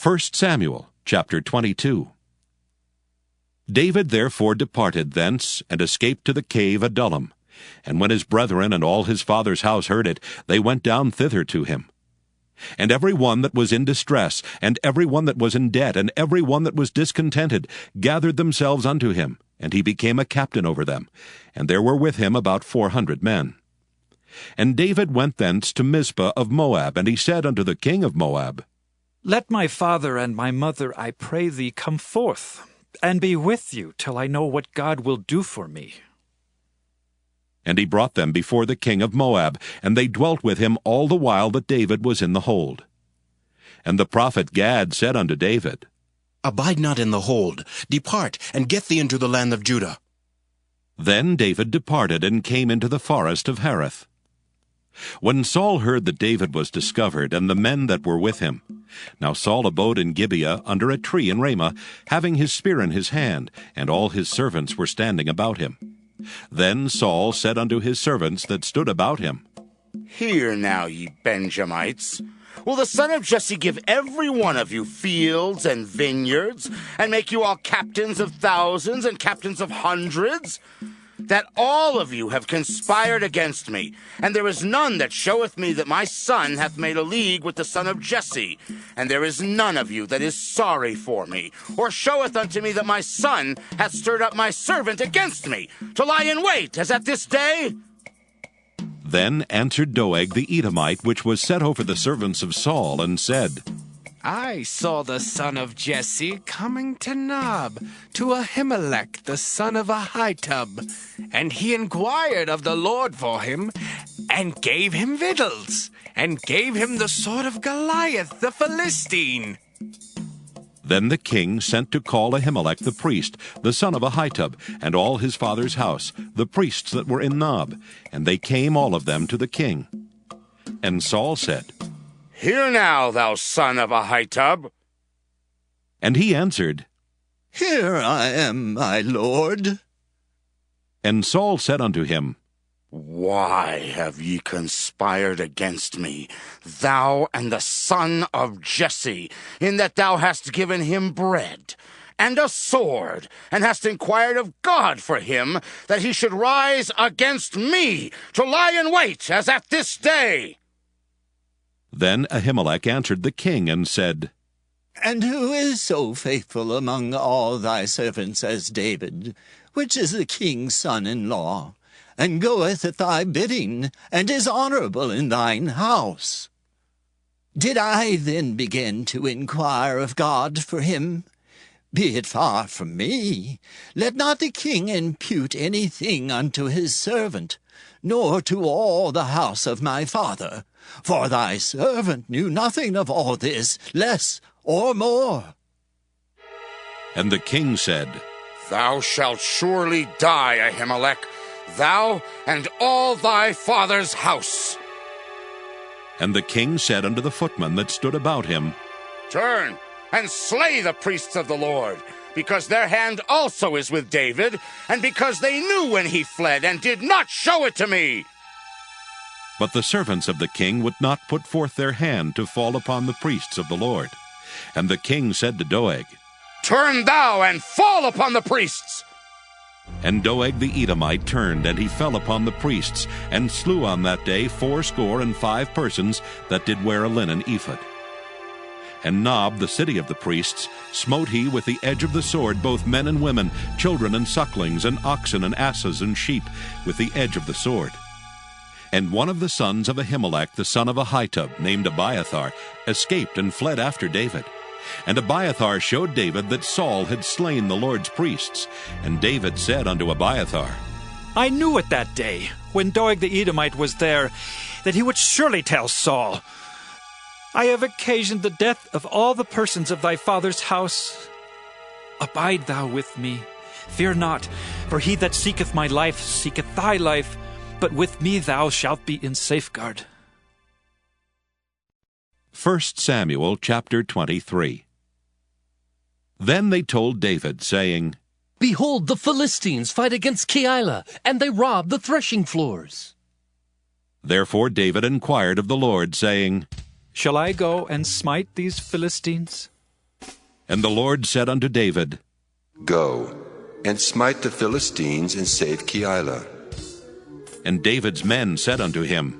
1 Samuel chapter 22. David therefore departed thence, and escaped to the cave Adullam. And when his brethren and all his father's house heard it, they went down thither to him. And every one that was in distress, and every one that was in debt, and every one that was discontented, gathered themselves unto him, and he became a captain over them. And there were with him about 400 men. And David went thence to Mizpah of Moab, and he said unto the king of Moab, Let my father and my mother, I pray thee, come forth, and be with you, till I know what God will do for me. And he brought them before the king of Moab, and they dwelt with him all the while that David was in the hold. And the prophet Gad said unto David, Abide not in the hold, depart, and get thee into the land of Judah. Then David departed, and came into the forest of Hereth. When Saul heard that David was discovered, and the men that were with him, now Saul abode in Gibeah under a tree in Ramah, having his spear in his hand, and all his servants were standing about him. Then Saul said unto his servants that stood about him, Hear now, ye Benjamites. Will the son of Jesse give every one of you fields and vineyards, and make you all captains of thousands and captains of hundreds? That all of you have conspired against me, and there is none that showeth me that my son hath made a league with the son of Jesse, and there is none of you that is sorry for me, or showeth unto me that my son hath stirred up my servant against me, to lie in wait, as at this day? Then answered Doeg the Edomite, which was set over the servants of Saul, and said, I saw the son of Jesse coming to Nob, to Ahimelech the son of Ahitub, and he inquired of the Lord for him, and gave him victuals, and gave him the sword of Goliath the Philistine. Then the king sent to call Ahimelech the priest, the son of Ahitub, and all his father's house, the priests that were in Nob, and they came all of them to the king. And Saul said, Hear now, thou son of Ahitub. And he answered, Here I am, my lord. And Saul said unto him, Why have ye conspired against me, thou and the son of Jesse, in that thou hast given him bread and a sword, and hast inquired of God for him, that he should rise against me, to lie in wait, as at this day? Then Ahimelech answered the king, and said, And who is so faithful among all thy servants as David, which is the king's son-in-law, and goeth at thy bidding, and is honorable in thine house? Did I then begin to inquire of God for him? Be it far from me. Let not the king impute anything unto his servant, nor to all the house of my father. For thy servant knew nothing of all this, less or more. And the king said, Thou shalt surely die, Ahimelech, thou and all thy father's house. And the king said unto the footmen that stood about him, Turn and slay the priests of the Lord, because their hand also is with David, and because they knew when he fled, and did not show it to me. But the servants of the king would not put forth their hand to fall upon the priests of the Lord. And the king said to Doeg, Turn thou and fall upon the priests. And Doeg the Edomite turned, and he fell upon the priests, and slew on that day 75 persons that did wear a linen ephod. And Nob, the city of the priests, smote he with the edge of the sword both men and women, children and sucklings, and oxen and asses and sheep, with the edge of the sword. And one of the sons of Ahimelech, the son of Ahitub, named Abiathar, escaped and fled after David. And Abiathar showed David that Saul had slain the Lord's priests. And David said unto Abiathar, I knew it that day, when Doeg the Edomite was there, that he would surely tell Saul, I have occasioned the death of all the persons of thy father's house. Abide thou with me. Fear not, for he that seeketh my life seeketh thy life, but with me thou shalt be in safeguard. 1 Samuel chapter 23. Then they told David, saying, Behold, the Philistines fight against Keilah, and they rob the threshing floors. Therefore David inquired of the Lord, saying, Shall I go and smite these Philistines? And the Lord said unto David, Go, and smite the Philistines, and save Keilah. And David's men said unto him,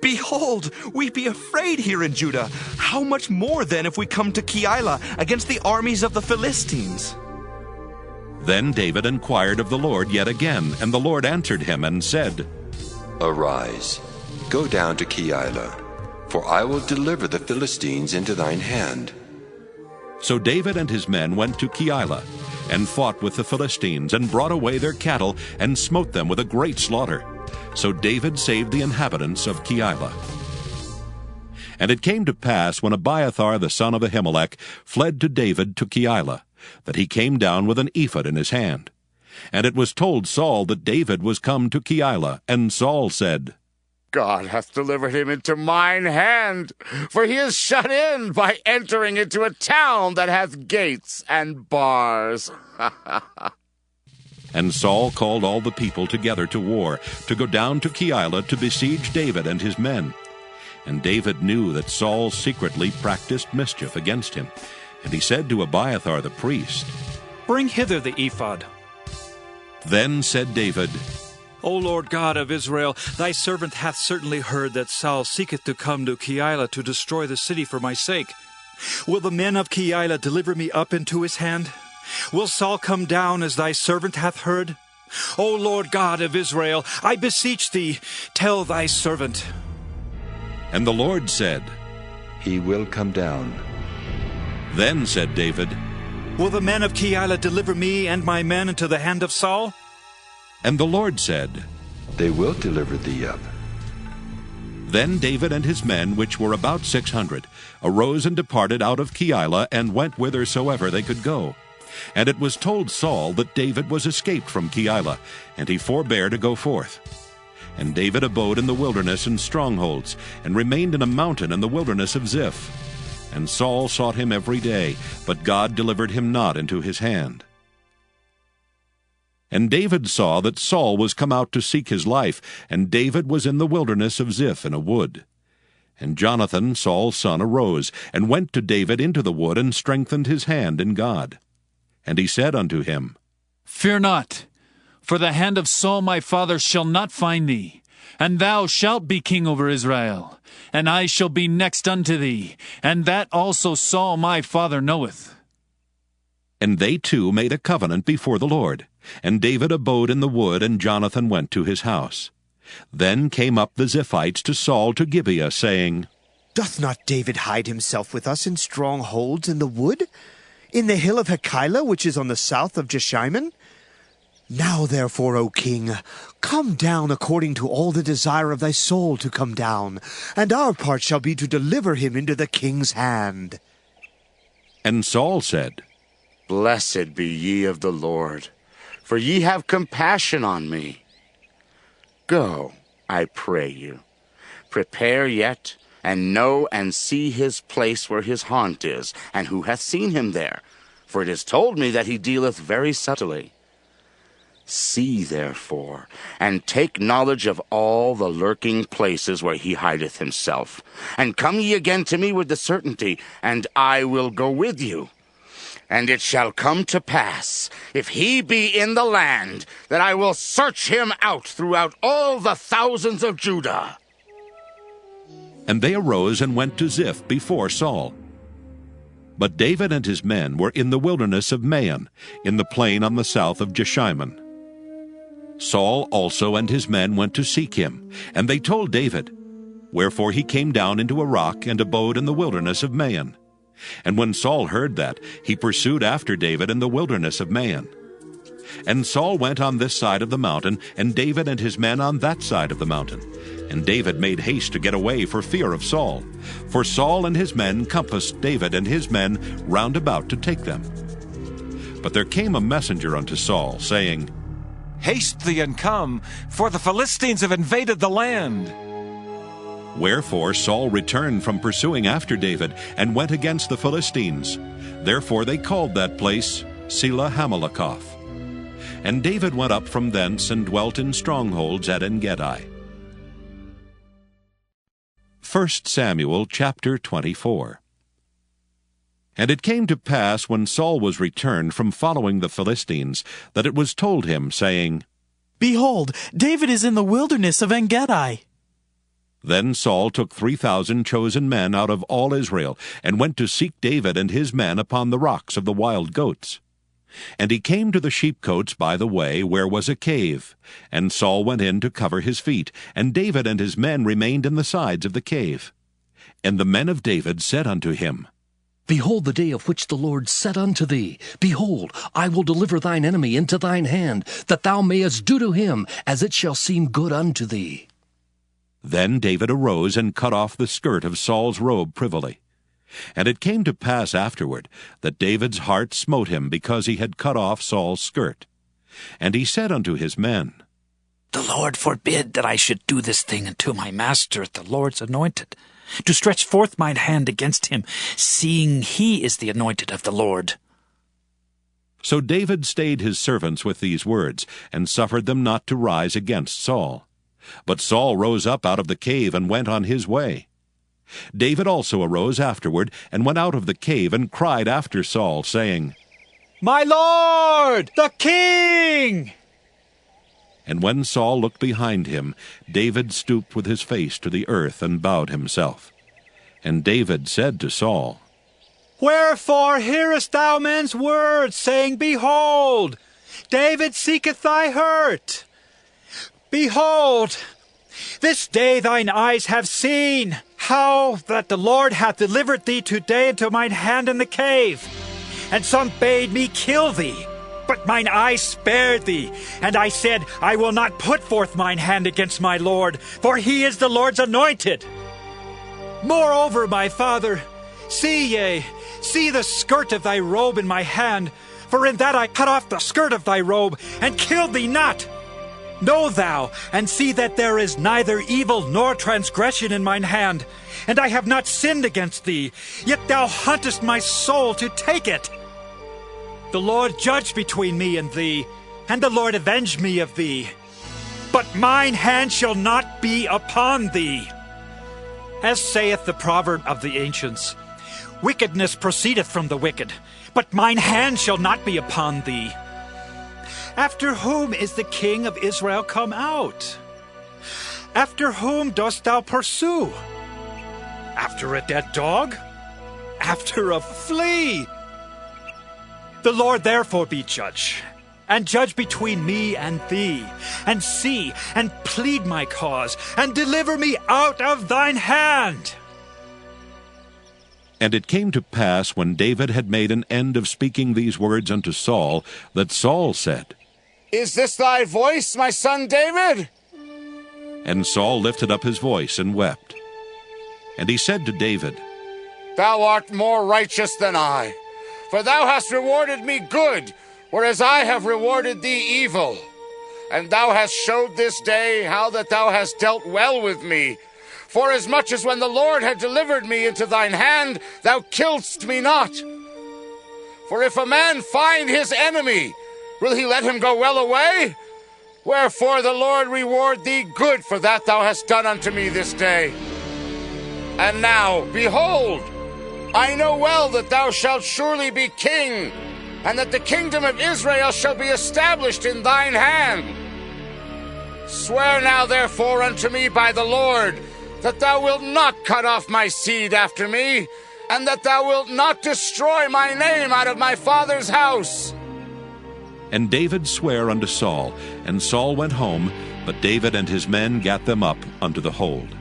Behold, we be afraid here in Judah. How much more then if we come to Keilah against the armies of the Philistines? Then David inquired of the Lord yet again, and the Lord answered him and said, Arise, go down to Keilah, for I will deliver the Philistines into thine hand. So David and his men went to Keilah, and fought with the Philistines, and brought away their cattle, and smote them with a great slaughter. So David saved the inhabitants of Keilah. And it came to pass, when Abiathar the son of Ahimelech fled to David to Keilah, that he came down with an ephod in his hand. And it was told Saul that David was come to Keilah, and Saul said, God hath delivered him into mine hand, for he is shut in by entering into a town that hath gates and bars. And Saul called all the people together to war, to go down to Keilah to besiege David and his men. And David knew that Saul secretly practiced mischief against him. And he said to Abiathar the priest, Bring hither the ephod. Then said David, O Lord God of Israel, thy servant hath certainly heard that Saul seeketh to come to Keilah to destroy the city for my sake. Will the men of Keilah deliver me up into his hand? Will Saul come down as thy servant hath heard? O Lord God of Israel, I beseech thee, tell thy servant. And the Lord said, He will come down. Then said David, Will the men of Keilah deliver me and my men into the hand of Saul? And the Lord said, They will deliver thee up. Then David and his men, which were about 600, arose and departed out of Keilah, and went whithersoever they could go. And it was told Saul that David was escaped from Keilah, and he forbare to go forth. And David abode in the wilderness in strongholds, and remained in a mountain in the wilderness of Ziph. And Saul sought him every day, but God delivered him not into his hand. And David saw that Saul was come out to seek his life, and David was in the wilderness of Ziph in a wood. And Jonathan, Saul's son, arose, and went to David into the wood, and strengthened his hand in God. And he said unto him, Fear not, for the hand of Saul my father shall not find thee, and thou shalt be king over Israel, and I shall be next unto thee, and that also Saul my father knoweth. And they two made a covenant before the Lord. And David abode in the wood, and Jonathan went to his house. Then came up the Ziphites to Saul to Gibeah, saying, Doth not David hide himself with us in strongholds in the wood, in the hill of Hakeilah, which is on the south of Jeshimon? Now therefore, O king, come down according to all the desire of thy soul to come down, and our part shall be to deliver him into the king's hand. And Saul said, Blessed be ye of the Lord, for ye have compassion on me. Go, I pray you, prepare yet, and know and see his place where his haunt is, and who hath seen him there, for it is told me that he dealeth very subtly. See therefore, and take knowledge of all the lurking places where he hideth himself, and come ye again to me with the certainty, and I will go with you. And it shall come to pass, if he be in the land, that I will search him out throughout all the thousands of Judah. And they arose and went to Ziph before Saul. But David and his men were in the wilderness of Maon, in the plain on the south of Jeshimon. Saul also and his men went to seek him, and they told David. Wherefore he came down into a rock, and abode in the wilderness of Maon. And when Saul heard that, he pursued after David in the wilderness of Maon. And Saul went on this side of the mountain, and David and his men on that side of the mountain. And David made haste to get away for fear of Saul. For Saul and his men compassed David and his men round about to take them. But there came a messenger unto Saul, saying, Haste thee and come, for the Philistines have invaded the land. Wherefore Saul returned from pursuing after David, and went against the Philistines. Therefore they called that place Selah Hamalekoth. And David went up from thence, and dwelt in strongholds at En-gedi. 1 Samuel chapter 24. And it came to pass, when Saul was returned from following the Philistines, that it was told him, saying, Behold, David is in the wilderness of En-Gedi. Then Saul took 3,000 chosen men out of all Israel, and went to seek David and his men upon the rocks of the wild goats. And he came to the sheepcotes by the way, where was a cave. And Saul went in to cover his feet, and David and his men remained in the sides of the cave. And the men of David said unto him, Behold the day of which the Lord said unto thee, Behold, I will deliver thine enemy into thine hand, that thou mayest do to him as it shall seem good unto thee. Then David arose and cut off the skirt of Saul's robe privily. And it came to pass afterward that David's heart smote him, because he had cut off Saul's skirt. And he said unto his men, The Lord forbid that I should do this thing unto my master, the Lord's anointed, to stretch forth mine hand against him, seeing he is the anointed of the Lord. So David stayed his servants with these words, and suffered them not to rise against Saul. But Saul rose up out of the cave, and went on his way. David also arose afterward, and went out of the cave, and cried after Saul, saying, My Lord, the King! And when Saul looked behind him, David stooped with his face to the earth, and bowed himself. And David said to Saul, Wherefore hearest thou men's words, saying, Behold, David seeketh thy hurt? Behold, this day thine eyes have seen how that the Lord hath delivered thee today into mine hand in the cave. And some bade me kill thee, but mine eyes spared thee. And I said, I will not put forth mine hand against my Lord, for he is the Lord's anointed. Moreover, my father, see the skirt of thy robe in my hand, for in that I cut off the skirt of thy robe, and killed thee not. Know thou, and see that there is neither evil nor transgression in mine hand, and I have not sinned against thee, yet thou huntest my soul to take it. The Lord judge between me and thee, and the Lord avenge me of thee. But mine hand shall not be upon thee. As saith the proverb of the ancients, Wickedness proceedeth from the wicked, but mine hand shall not be upon thee. After whom is the king of Israel come out? After whom dost thou pursue? After a dead dog? After a flea? The Lord therefore be judge, and judge between me and thee, and see, and plead my cause, and deliver me out of thine hand. And it came to pass, when David had made an end of speaking these words unto Saul, that Saul said, Is this thy voice, my son David? And Saul lifted up his voice and wept. And he said to David, Thou art more righteous than I, for thou hast rewarded me good, whereas I have rewarded thee evil. And thou hast showed this day how that thou hast dealt well with me. Forasmuch as when the Lord had delivered me into thine hand, thou killedst me not. For if a man find his enemy, will he let him go well away? Wherefore the Lord reward thee good for that thou hast done unto me this day. And now, behold, I know well that thou shalt surely be king, and that the kingdom of Israel shall be established in thine hand. Swear now therefore unto me by the Lord, that thou wilt not cut off my seed after me, and that thou wilt not destroy my name out of my father's house. And David sware unto Saul, and Saul went home, but David and his men gat them up unto the hold.